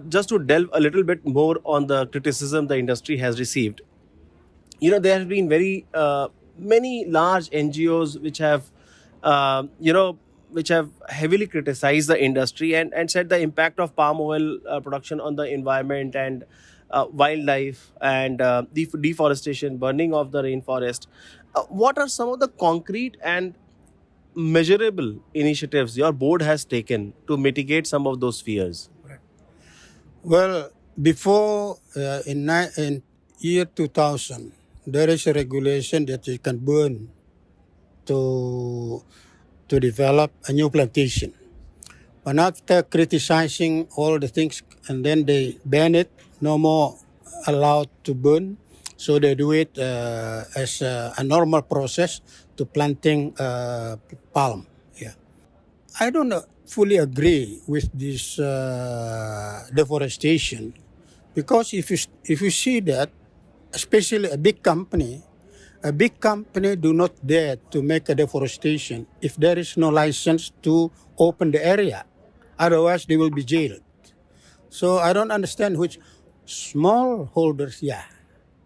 Just to delve a little bit more on the criticism the industry has received, there have been very many large NGOs which have, which have heavily criticized the industry and said the impact of palm oil production on the environment and wildlife and deforestation, burning of the rainforest. What are some of the concrete and measurable initiatives your board has taken to mitigate some of those fears? Well, before in year 2000, there is a regulation that you can burn to develop a new plantation. But after criticizing all the things, and then they ban it, no more allowed to burn. So they do it as a normal process to planting palm. Yeah. I don't fully agree with this deforestation because if you see that, especially a big company do not dare to make a deforestation if there is no license to open the area. Otherwise, they will be jailed. So I don't understand which small holders, yeah,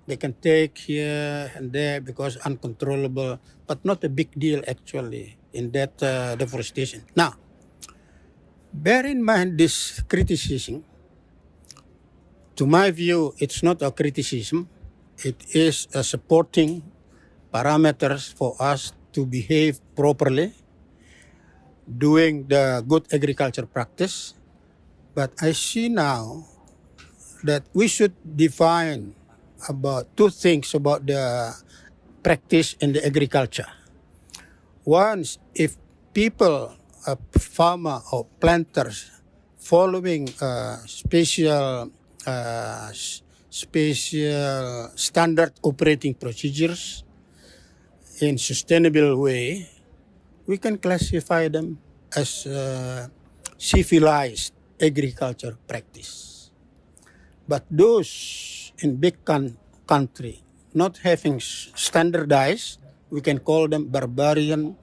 they can take here and there because uncontrollable, but not a big deal actually in that deforestation. Now, bear in mind this criticism. To my view, it's not a criticism. It is a supporting parameters for us to behave properly, doing the good agriculture practice. But I see now that we should define about two things about the practice in the agriculture. One, if people, farmer or planters, following special standard operating procedures in sustainable way, we can classify them as civilized agriculture practice. But those in big country not having standardized, we can call them barbarian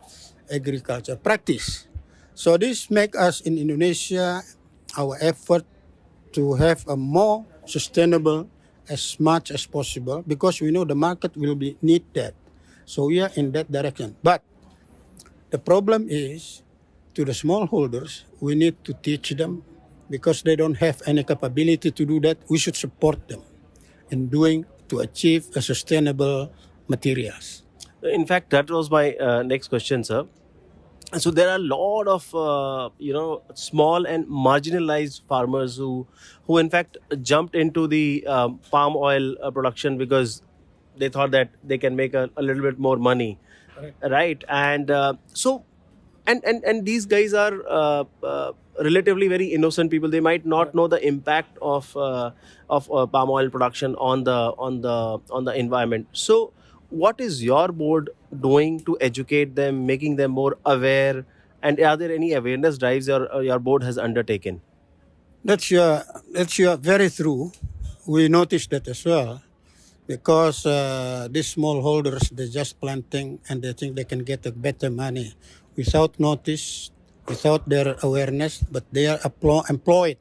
agriculture practice. So this make us in Indonesia our effort to have a more sustainable as much as possible because we know the market will be need that. So we are in that direction. But the problem is to the smallholders, we need to teach them because they don't have any capability to do that. We should support them in doing to achieve a sustainable materials. In fact, that was my next question, sir. So there are a lot of small and marginalized farmers who in fact jumped into the palm oil production because they thought that they can make a little bit more money, right? And so and these guys are relatively very innocent people. They might not know the impact of palm oil production on the environment. So what is your board doing to educate them, making them more aware, and are there any awareness drives your board has undertaken? That's your very true. We noticed that as well because these smallholders they just planting and they think they can get a better money without notice, without their awareness, but they are employed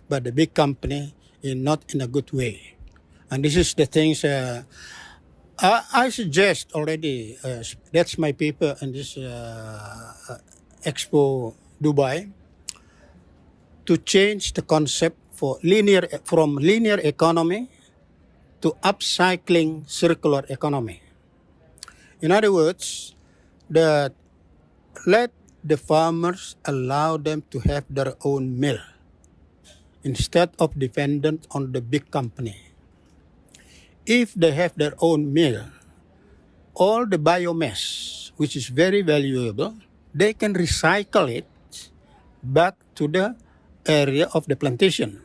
by the big company in not in a good way. And this is the things I suggest already. That's my paper in this Expo Dubai to change the concept from linear economy to upcycling circular economy. In other words, that let the farmers allow them to have their own mill instead of dependent on the big company. If they have their own mill, all the biomass, which is very valuable, they can recycle it back to the area of the plantation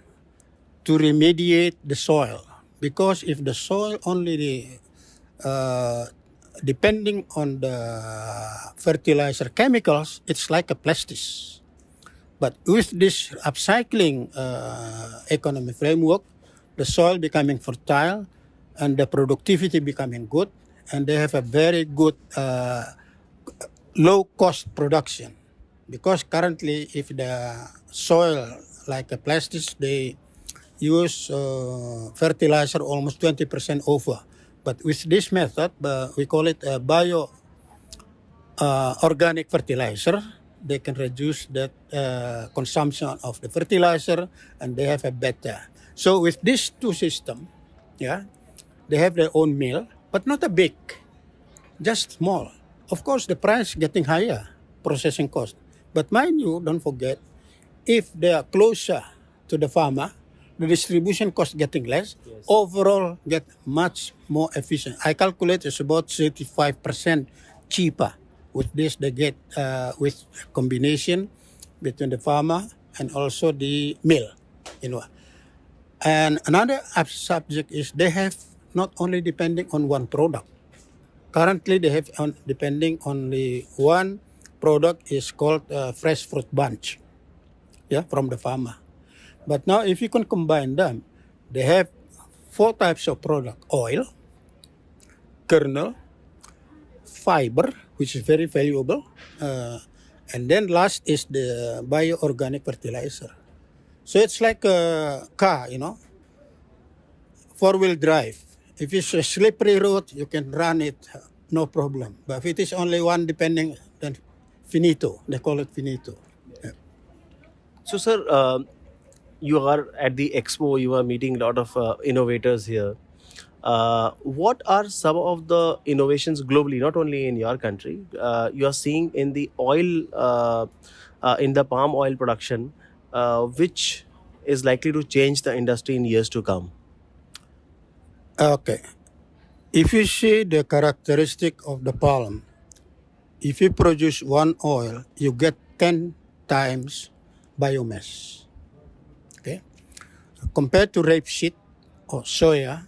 to remediate the soil. Because if the soil only depending on the fertilizer chemicals, it's like a plastic. But with this upcycling economy framework, the soil becoming fertile and the productivity becoming good, and they have a very good low cost production. Because currently, if the soil like a plastics, they use fertilizer almost 20% over. But with this method, we call it a organic fertilizer. They can reduce that consumption of the fertilizer, and they have a better. So with these two system, yeah, they have their own mill, but not a big, just small. Of course, the price getting higher, processing cost. But mind you, don't forget, if they are closer to the farmer, the distribution cost getting less, Yes. overall get much more efficient. I calculate it's about 35% cheaper. With this, they get with combination between the farmer and also the mill. You know, and another subject is they have not only depending on one product. Currently, they have depending on the one product is called fresh fruit bunch, yeah, from the farmer. But now, if you can combine them, they have four types of product: oil, kernel, fiber, which is very valuable, uh, and then last is the bioorganic fertilizer. So it's like a car, four-wheel drive. If it's a slippery road, you can run it, no problem. But if it is only one depending, then finito. They call it finito. Yeah. So, sir, you are at the expo. You are meeting a lot of innovators here. What are some of the innovations globally, not only in your country, you are seeing in the oil, in the palm oil production, which is likely to change the industry in years to come? Okay. If you see the characteristic of the palm, if you produce one oil, you get 10 times biomass. Okay. Compared to rapeseed or soya,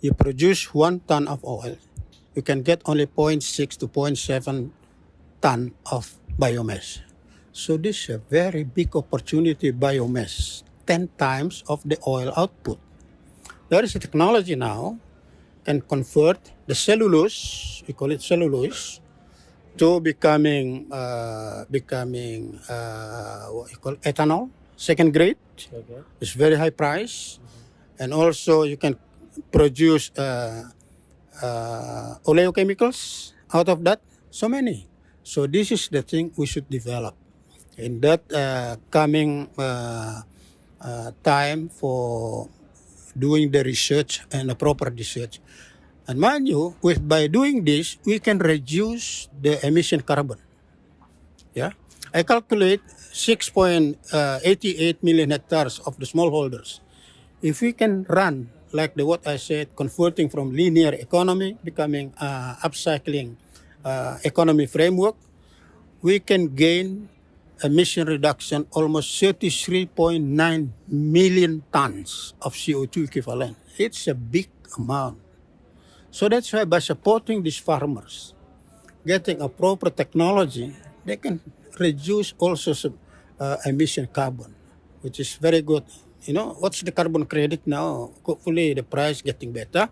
you produce 1 ton of oil, you can get only zero point 0.6 to zero point 0.7 ton of biomass. So this is a very big opportunity biomass, 10 times of the oil output. There is a technology now can convert the cellulose, we call it cellulose, to becoming what you call ethanol, second grade. Okay. It's very high price, and also you can produce oleochemicals out of that. So many. So this is the thing we should develop in that coming time for doing the research and the proper research. And mind you, by doing this, we can reduce the emission carbon. Yeah, I calculate 6.88 million hectares of the smallholders. If we can run like what I said, converting from linear economy, becoming upcycling economy framework, we can gain emission reduction almost 33.9 million tons of CO2 equivalent. It's a big amount. So that's why by supporting these farmers, getting a proper technology, they can reduce also some emission carbon, which is very good. What's the carbon credit now? Hopefully the price getting better.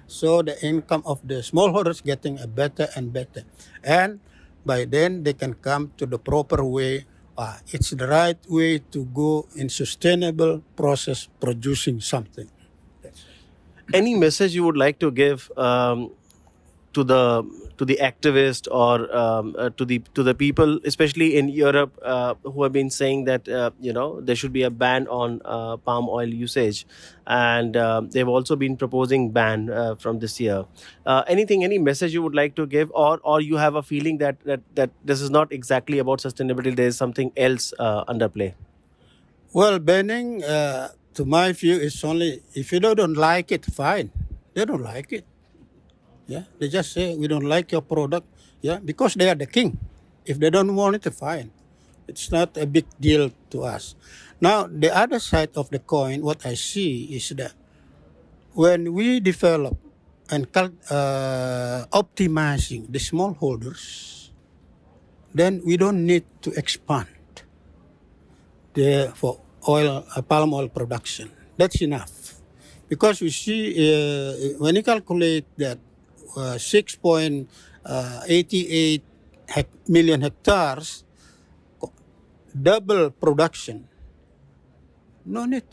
So the income of the smallholders getting a better and better. And by then they can come to the proper way. It's the right way to go in sustainable process producing something. Any message you would like to give to the activist or to the people, especially in Europe, who have been saying that there should be a ban on palm oil usage, and they've also been proposing ban from this year. Any message you would like to give, or you have a feeling that this is not exactly about sustainability? There is something else under play. Well, banning, to my view, is only if you don't like it, fine. They don't like it. Yeah, they just say we don't like your product. Yeah, because they are the king. If they don't want it, fine. It's not a big deal to us. Now, the other side of the coin, what I see is that when we develop and optimizing the smallholders, then we don't need to expand for palm oil production. That's enough. Because we see when you calculate that 6.88 million hectares, double production No need